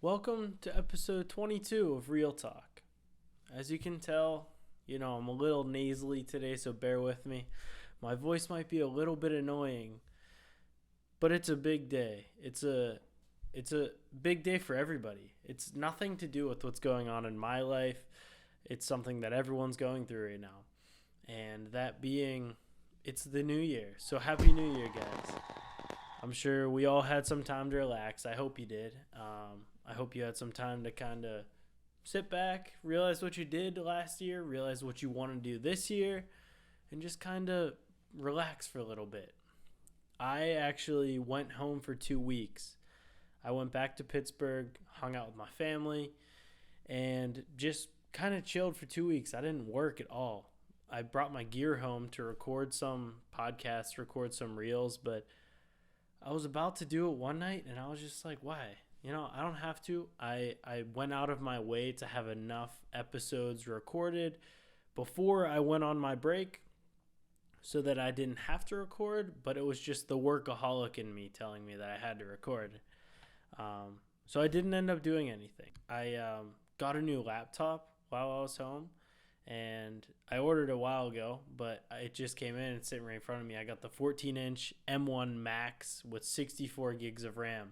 Welcome to episode 22 of Real Talk. As you can tell, I'm a little nasally today, so bear with me. My voice might be a little bit annoying, but it's a big day. It's a big day for everybody. It's nothing to do with what's going on in my life. It's something that everyone's going through right now. And that being, it's the new year. So happy new year, guys. I'm sure we all had some time to relax. I hope you did. I hope you had some time to kind of sit back, realize what you did last year, realize what you want to do this year, and just kind of relax for a little bit. I actually went home for 2 weeks. I went back to Pittsburgh, hung out with my family, and just kind of chilled for 2 weeks. I didn't work at all. I brought my gear home to record some podcasts, record some reels, but I was about to do it one night, and I was just like, why? I don't have to. I went out of my way to have enough episodes recorded before I went on my break so that I didn't have to record, but it was just the workaholic in me telling me that I had to record. So I didn't end up doing anything. I got a new laptop while I was home, and I ordered it a while ago, but it just came in and sitting right in front of me. I got the 14-inch M1 Max with 64 gigs of RAM.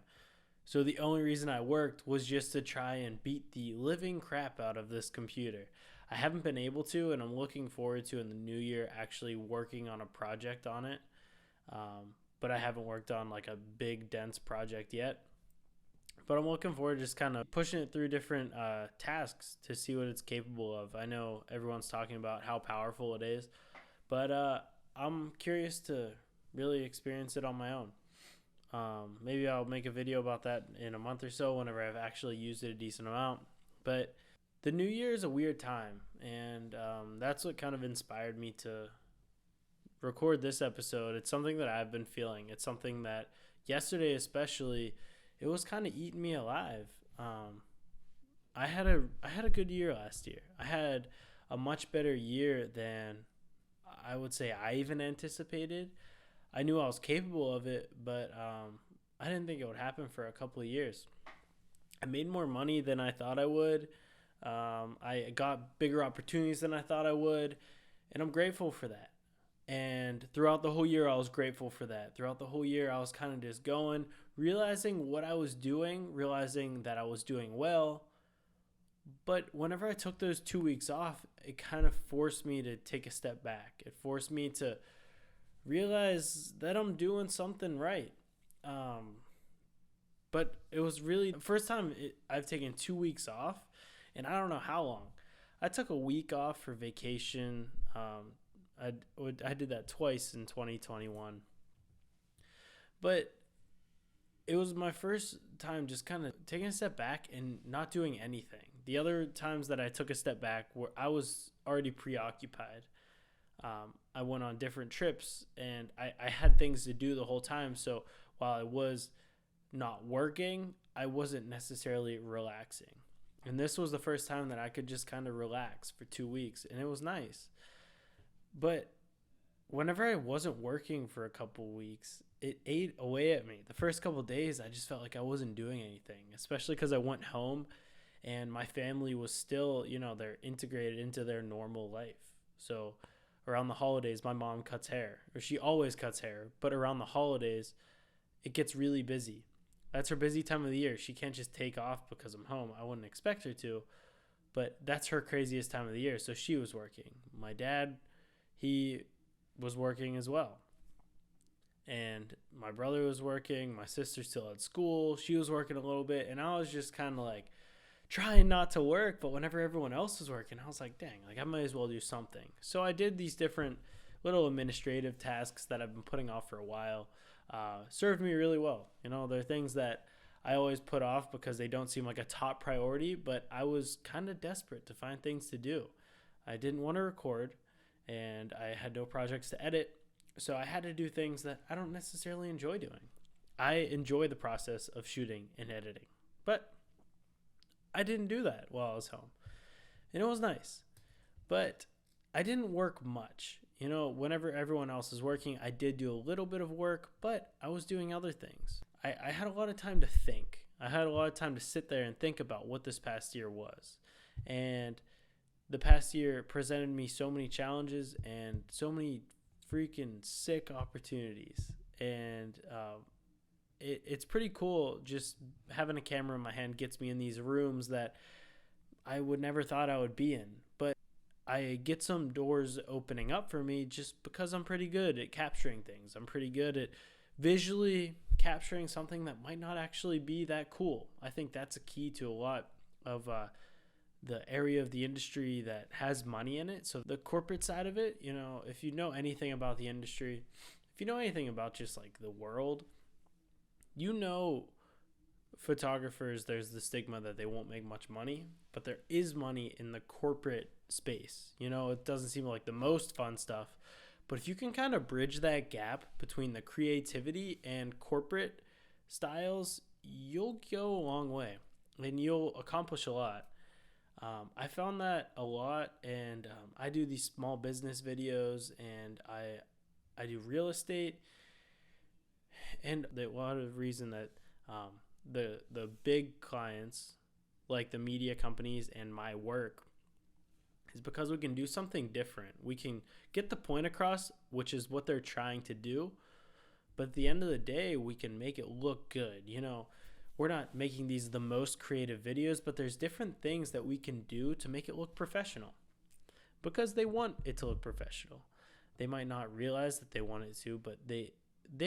So the only reason I worked was just to try and beat the living crap out of this computer. I haven't been able to, and I'm looking forward to in the new year actually working on a project on it. But I haven't worked on like a big, dense project yet. But I'm looking forward to just kind of pushing it through different tasks to see what it's capable of. I know everyone's talking about how powerful it is, but I'm curious to really experience it on my own. Maybe I'll make a video about that in a month or so whenever I've actually used it a decent amount. But the new year is a weird time, and that's what kind of inspired me to record this episode. It's something that I've been feeling. It's something that yesterday especially, it was kind of eating me alive. I had a good year last year. I had a much better year than I would say I even anticipated. I knew I was capable of it, but I didn't think it would happen for a couple of years. I made more money than I thought I would. I got bigger opportunities than I thought I would, and I'm grateful for that. And throughout the whole year, I was grateful for that. Throughout the whole year, I was kind of just going, realizing what I was doing, realizing that I was doing well. But whenever I took those 2 weeks off, it kind of forced me to take a step back. It forced me to realize that I'm doing something right. But it was really the first time I've taken 2 weeks off, and I don't know how long. I took a week off for vacation. I did that twice in 2021. But it was my first time just kind of taking a step back and not doing anything. The other times that I took a step back where I was already preoccupied. I went on different trips, and I had things to do the whole time. So while I was not working, I wasn't necessarily relaxing. And this was the first time that I could just kind of relax for 2 weeks, and it was nice. But whenever I wasn't working for a couple weeks, it ate away at me. The first couple of days, I just felt like I wasn't doing anything, especially because I went home and my family was still, they're integrated into their normal life. So around the holidays, my mom cuts hair, or she always cuts hair, but around the holidays, it gets really busy. That's her busy time of the year. She can't just take off because I'm home. I wouldn't expect her to, but that's her craziest time of the year. So she was working. My dad, he was working as well. And my brother was working. My sister still had school. She was working a little bit. And I was just kind of like trying not to work. But whenever everyone else was working, I was like, dang, I might as well do something. So I did these different little administrative tasks that I've been putting off for a while. Served me really well. They're things that I always put off because they don't seem like a top priority. But I was kind of desperate to find things to do. I didn't want to record, and I had no projects to edit. So I had to do things that I don't necessarily enjoy doing. I enjoy the process of shooting and editing, but I didn't do that while I was home, and it was nice. But I didn't work much. Whenever everyone else is working, I did do a little bit of work, but I was doing other things. I had a lot of time to think. I had a lot of time to sit there and think about what this past year was. And the past year presented me so many challenges and so many freaking sick opportunities. And it's pretty cool. Just having a camera in my hand gets me in these rooms that I would never thought I would be in. But I get some doors opening up for me just because I'm pretty good at capturing things. I'm pretty good at visually capturing something that might not actually be that cool. I think that's a key to a lot of the area of the industry that has money in it. So the corporate side of it, if you know anything about the industry, if you know anything about just like the world, photographers, there's the stigma that they won't make much money, but there is money in the corporate space. It doesn't seem like the most fun stuff, but if you can kind of bridge that gap between the creativity and corporate styles, you'll go a long way and you'll accomplish a lot. I found that a lot, and I do these small business videos, and I do real estate, and a lot of reason that the big clients, like the media companies and my work, is because we can do something different. We can get the point across, which is what they're trying to do, but at the end of the day, we can make it look good. We're not making these the most creative videos, but there's different things that we can do to make it look professional because they want it to look professional. They might not realize that they want it to, but they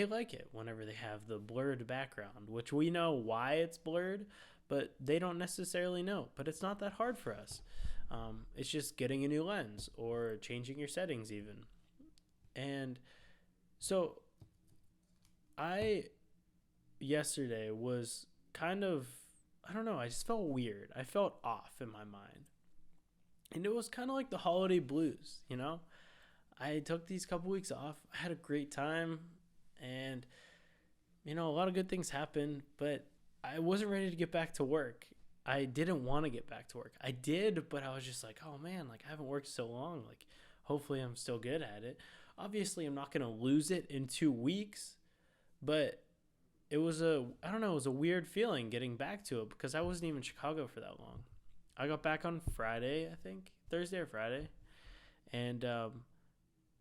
like it whenever they have the blurred background, which we know why it's blurred, but they don't necessarily know. But it's not that hard for us. It's just getting a new lens or changing your settings even. And so yesterday was kind of, I don't know, I just felt weird. I felt off in my mind. And it was kind of like the holiday blues, I took these couple weeks off. I had a great time, and a lot of good things happened, but I wasn't ready to get back to work. I didn't want to get back to work. I did, but I was just like, oh man, I haven't worked so long. Hopefully I'm still good at it. Obviously I'm not going to lose it in 2 weeks, but it was a weird feeling getting back to it because I wasn't even in Chicago for that long. I got back on Friday, I think, Thursday or Friday. And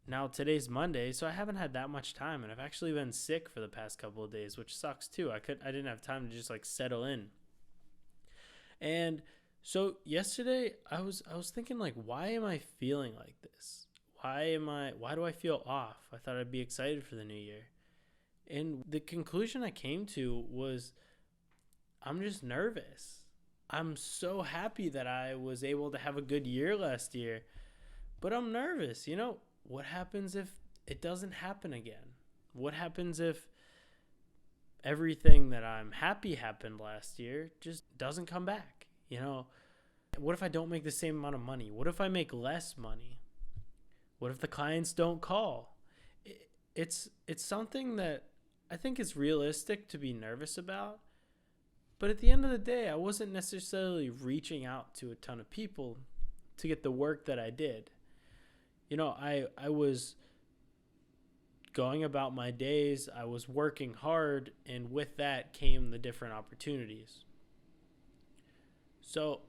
now today's Monday, so I haven't had that much time, and I've actually been sick for the past couple of days, which sucks too. I didn't have time to just settle in. And so yesterday I was thinking why am I feeling like this? Why do I feel off? I thought I'd be excited for the new year. And the conclusion I came to was I'm just nervous. I'm so happy that I was able to have a good year last year, but I'm nervous. What happens if it doesn't happen again? What happens if everything that I'm happy happened last year just doesn't come back? What if I don't make the same amount of money? What if I make less money? What if the clients don't call? It's something that I think is realistic to be nervous about. But at the end of the day, I wasn't necessarily reaching out to a ton of people to get the work that I did. I was going about my days. I was working hard, and with that came the different opportunities. So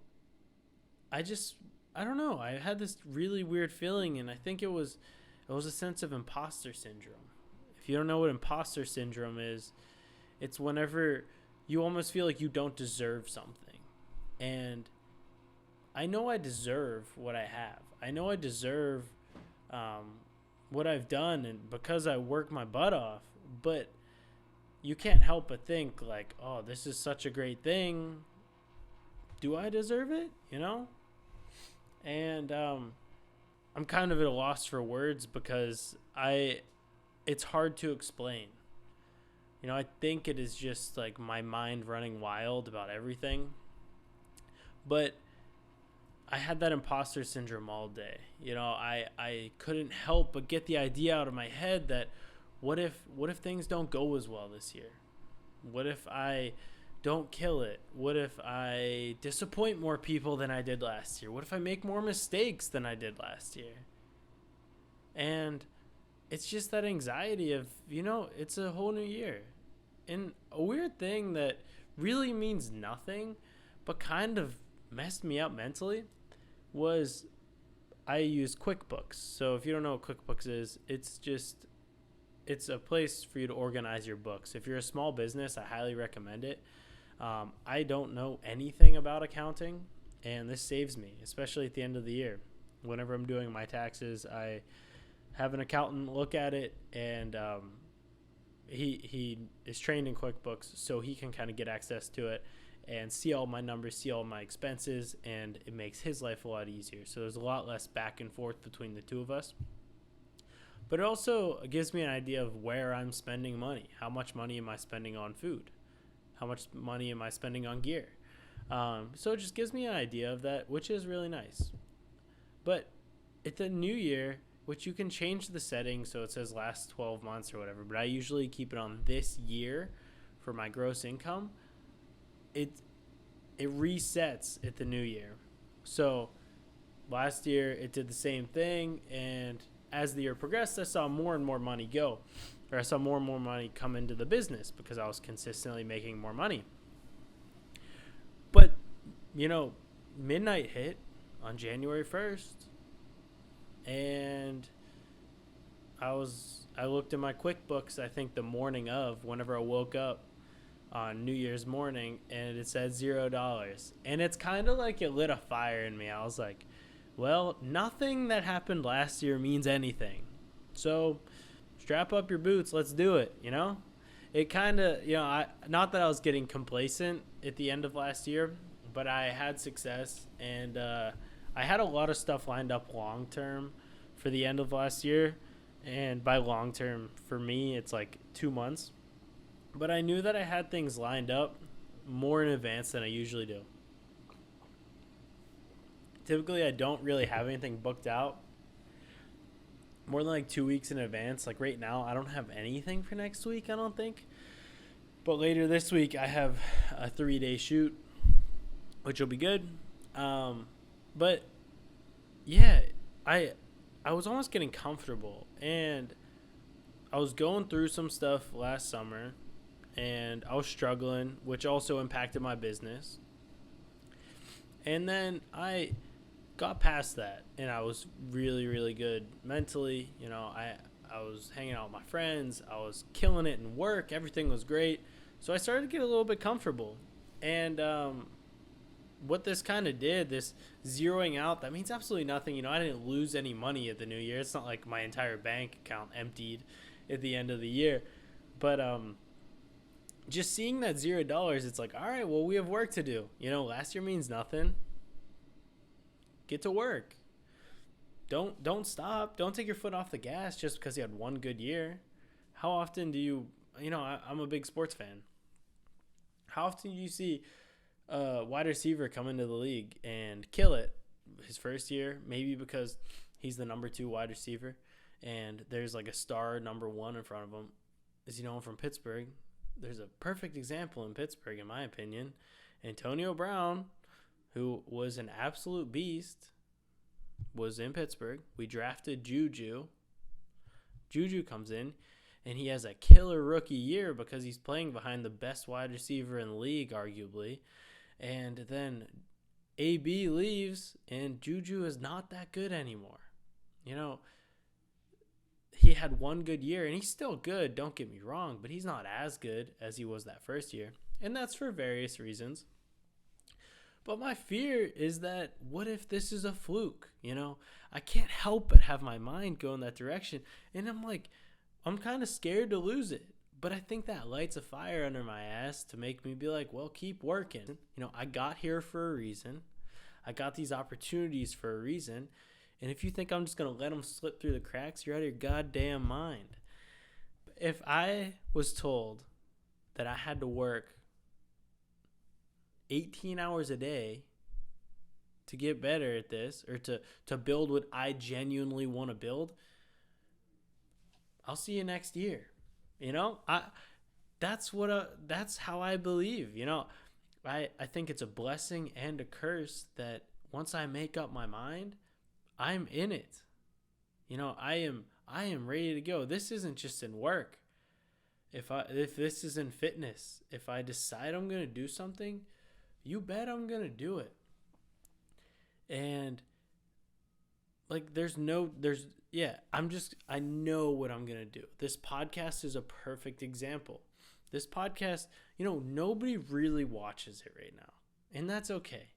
I don't know. I had this really weird feeling, and I think it was a sense of imposter syndrome. If you don't know what imposter syndrome is, it's whenever you almost feel like you don't deserve something. And I know I deserve what I have. I know I deserve what I've done, and because I work my butt off, but you can't help but think oh, this is such a great thing. Do I deserve it? And I'm kind of at a loss for words because it's hard to explain. I think it is just my mind running wild about everything. But I had that imposter syndrome all day. I couldn't help but get the idea out of my head that what if things don't go as well this year? What if I don't kill it? What if I disappoint more people than I did last year? What if I make more mistakes than I did last year? And it's just that anxiety of, it's a whole new year. And a weird thing that really means nothing, but kind of messed me up mentally, was I use QuickBooks. So if you don't know what QuickBooks is, it's a place for you to organize your books. If you're a small business, I highly recommend it. I don't know anything about accounting, and this saves me, especially at the end of the year. Whenever I'm doing my taxes, I have an accountant look at it, and he is trained in QuickBooks, so he can kind of get access to it and see all my numbers, see all my expenses, and it makes his life a lot easier. So there's a lot less back and forth between the two of us. But it also gives me an idea of where I'm spending money. How much money am I spending on food? How much money am I spending on gear? So it just gives me an idea of that, which is really nice. But at the new year, which you can change the settings so it says last 12 months or whatever, but I usually keep it on this year for my gross income. It resets at the new year. So last year it did the same thing, and as the year progressed, I saw more and more money go, or I saw more and more money come into the business because I was consistently making more money. But, midnight hit on January 1st, and I looked at my QuickBooks, I think the morning of, whenever I woke up on New Year's morning, and it said $0. And it's kind of like it lit a fire in me. I was like, well, nothing that happened last year means anything. So strap up your boots. Let's do it. It kind of, not that I was getting complacent at the end of last year, but I had success, and I had a lot of stuff lined up long term for the end of last year. And by long term, for me, it's like 2 months. But I knew that I had things lined up more in advance than I usually do. Typically, I don't really have anything booked out more than like 2 weeks in advance. Like right now, I don't have anything for next week, I don't think. But later this week, I have a 3-day shoot, which will be good. But yeah, I was almost getting comfortable, and I was going through some stuff last summer, and I was struggling, which also impacted my business. And then I got past that, and I was really, really good mentally. I was hanging out with my friends. I was killing it in work. Everything was great. So I started to get a little bit comfortable. And what this kind of did, this zeroing out, that means absolutely nothing. I didn't lose any money at the new year. It's not like my entire bank account emptied at the end of the year. But just seeing that $0, it's like, all right, well, we have work to do. Last year means nothing. Get to work. Don't stop. Don't take your foot off the gas just because you had one good year. How often do you, I'm a big sports fan. How often do you see a wide receiver come into the league and kill it his first year? Maybe because he's the number 2 wide receiver and there's like a star number 1 in front of him. As you know, I'm from Pittsburgh. There's a perfect example in Pittsburgh, in my opinion. Antonio Brown, who was an absolute beast, was in Pittsburgh. We drafted Juju. Juju comes in, and he has a killer rookie year because he's playing behind the best wide receiver in the league, arguably. And then AB leaves, and Juju is not that good anymore. He had one good year, and he's still good, don't get me wrong, but he's not as good as he was that first year. And that's for various reasons. But my fear is that what if this is a fluke? I can't help but have my mind go in that direction. And I'm kind of scared to lose it. But I think that lights a fire under my ass to make me be like, well, keep working. I got here for a reason. I got these opportunities for a reason. And if you think I'm just going to let them slip through the cracks, you're out of your goddamn mind. If I was told that I had to work 18 hours a day to get better at this, or to build what I genuinely want to build, I'll see you next year. That's how I believe. I think it's a blessing and a curse that once I make up my mind, I'm in it. I am ready to go. This isn't just in work. If this is in fitness, if I decide I'm going to do something, you bet I'm going to do it. And like I know what I'm going to do. This podcast is a perfect example. This podcast, nobody really watches it right now, and that's okay.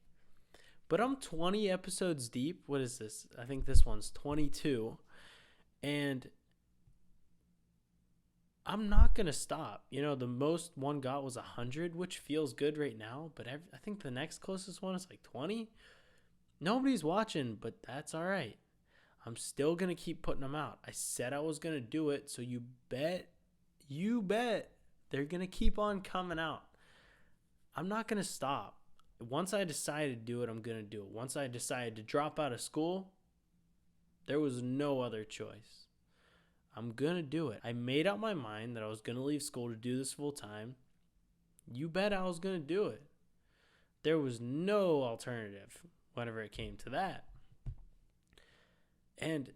But I'm 20 episodes deep. What is this? I think this one's 22. And I'm not going to stop. The most one got was 100, which feels good right now. But I think the next closest one is like 20. Nobody's watching, but that's all right. I'm still going to keep putting them out. I said I was going to do it. So you bet they're going to keep on coming out. I'm not going to stop. Once I decided to do it, I'm going to do it. Once I decided to drop out of school, there was no other choice. I'm going to do it. I made up my mind that I was going to leave school to do this full time. You bet I was going to do it. There was no alternative whenever it came to that. And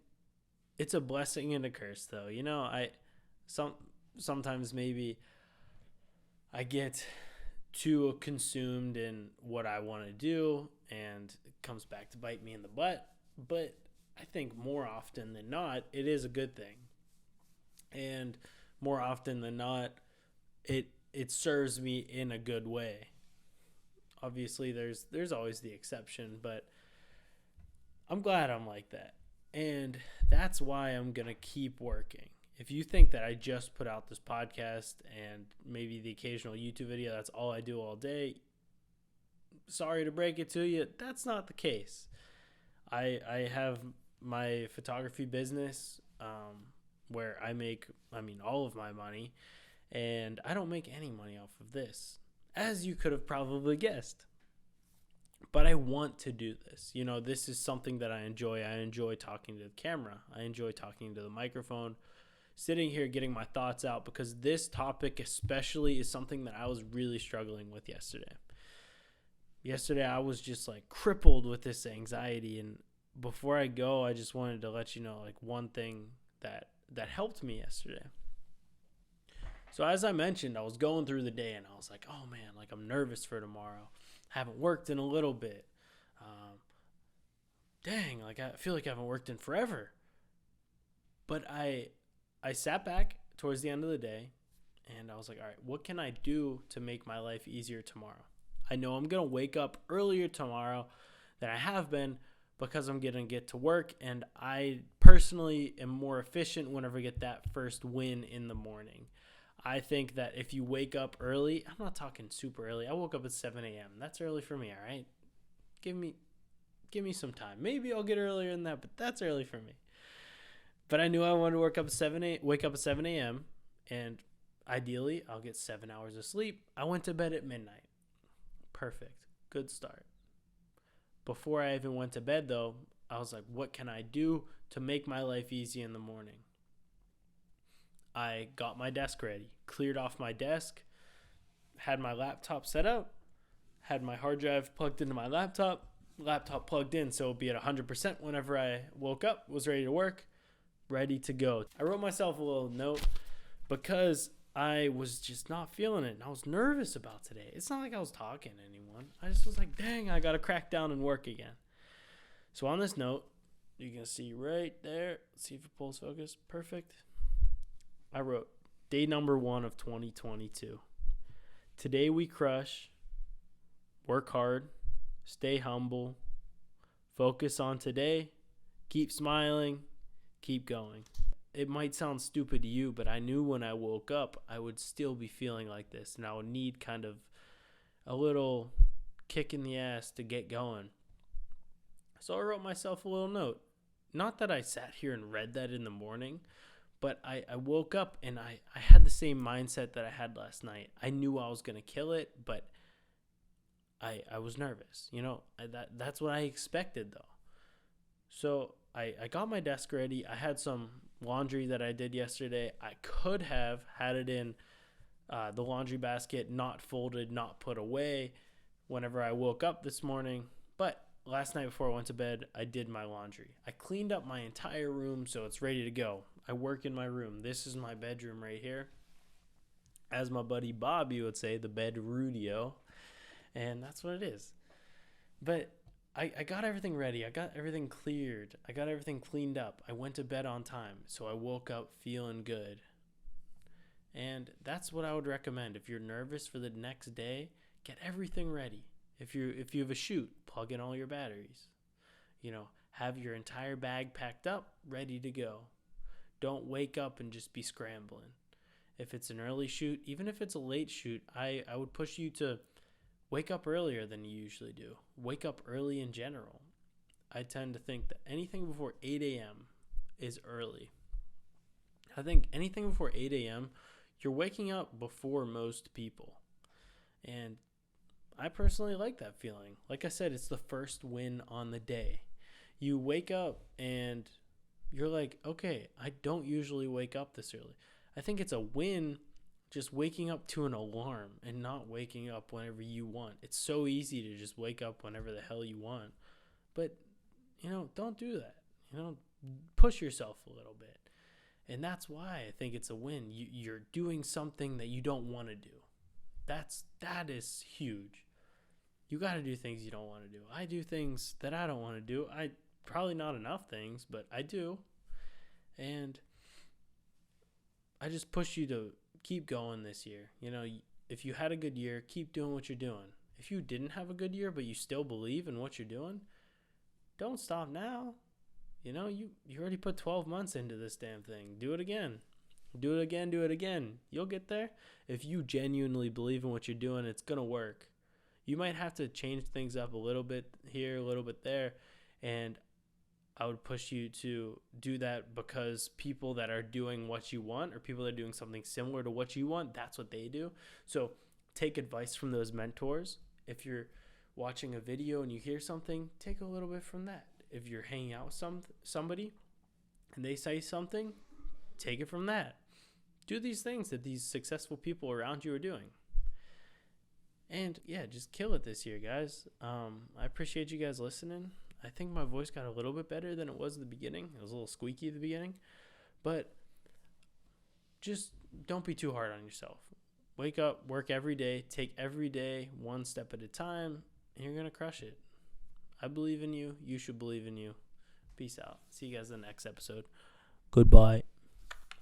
it's a blessing and a curse, though. Sometimes maybe I get too consumed in what I want to do, and it comes back to bite me in the butt. But I think more often than not, it is a good thing. And more often than not, it serves me in a good way. Obviously, there's always the exception, but I'm glad I'm like that. And that's why I'm going to keep working. If you think that I just put out this podcast and maybe the occasional YouTube video, that's all I do all day, sorry to break it to you, that's not the case. I have my photography business where I make, all of my money, and I don't make any money off of this, as you could have probably guessed. But I want to do this. This is something that I enjoy. I enjoy talking to the camera. I enjoy talking to the microphone, sitting here getting my thoughts out, because this topic especially is something that I was really struggling with yesterday. Yesterday I was just like crippled with this anxiety, and before I go, I just wanted to let you know like one thing that helped me yesterday. So as I mentioned, I was going through the day and I was like, oh man, like I'm nervous for tomorrow. I haven't worked in a little bit. Like I feel like I haven't worked in forever. But I sat back towards the end of the day and I was like, all right, what can I do to make my life easier tomorrow? I know I'm going to wake up earlier tomorrow than I have been because I'm going to get to work, and I personally am more efficient whenever I get that first win in the morning. I think that if you wake up early, I'm not talking super early. I woke up at 7 a.m. That's early for me, all right? Give me some time. Maybe I'll get earlier than that, but that's early for me. But I knew I wanted to wake up at 7 a.m., and ideally, I'll get 7 hours of sleep. I went to bed at midnight. Perfect. Good start. Before I even went to bed, though, I was like, what can I do to make my life easy in the morning? I got my desk ready, cleared off my desk, had my laptop set up, had my hard drive plugged into my laptop plugged in so it would be at 100% whenever I woke up, was ready to work, ready to go. I wrote myself a little note because I was just not feeling it, and I was nervous about today. It's not like I was talking to anyone. I just was like, dang, I got to crack down and work again. So on this note, you can see right there, let's see if it pulls focus. Perfect. I wrote, day number 1 of 2022. Today we crush, work hard, stay humble, focus on today, keep smiling, keep going. It might sound stupid to you, but I knew when I woke up, I would still be feeling like this, and I would need kind of a little kick in the ass to get going. So I wrote myself a little note. Not that I sat here and read that in the morning, but I woke up and I had the same mindset that I had last night. I knew I was going to kill it, but I was nervous. That's what I expected, though. So I got my desk ready. I had some laundry that I did yesterday. I could have had it in the laundry basket, not folded, not put away whenever I woke up this morning. But last night before I went to bed, I did my laundry. I cleaned up my entire room so it's ready to go. I work in my room. This is my bedroom right here. As my buddy Bobby would say, the bed rudio. And that's what it is. But I got everything ready. I got everything cleared. I got everything cleaned up. I went to bed on time. So I woke up feeling good. And that's what I would recommend. If you're nervous for the next day, get everything ready. If you have a shoot, plug in all your batteries. Have your entire bag packed up, ready to go. Don't wake up and just be scrambling. If it's an early shoot, even if it's a late shoot, I would push you to wake up earlier than you usually do. Wake up early in general. I tend to think that anything before 8 a.m. is early. I think anything before 8 a.m., you're waking up before most people. And I personally like that feeling. Like I said, it's the first win on the day. You wake up and you're like, okay, I don't usually wake up this early. I think it's a win just waking up to an alarm and not waking up whenever you want. It's so easy to just wake up whenever the hell you want. But, don't do that. Push yourself a little bit. And that's why I think it's a win. You're doing something that you don't want to do. That is huge. You got to do things you don't want to do. I do things that I don't want to do. Probably not enough things, but I do. And I just push you to keep going this year. If you had a good year, keep doing what you're doing. If you didn't have a good year, but you still believe in what you're doing, don't stop now. You already put 12 months into this damn thing. Do it again. Do it again. Do it again. You'll get there. If you genuinely believe in what you're doing, it's going to work. You might have to change things up a little bit here, a little bit there. And I would push you to do that because people that are doing what you want or people that are doing something similar to what you want, that's what they do. So take advice from those mentors. If you're watching a video and you hear something, take a little bit from that. If you're hanging out with somebody and they say something, take it from that. Do these things that these successful people around you are doing. And yeah, just kill it this year, guys. I appreciate you guys listening. I think my voice got a little bit better than it was at the beginning. It was a little squeaky at the beginning. But just don't be too hard on yourself. Wake up, work every day, take every day one step at a time, and you're going to crush it. I believe in you. You should believe in you. Peace out. See you guys in the next episode. Goodbye.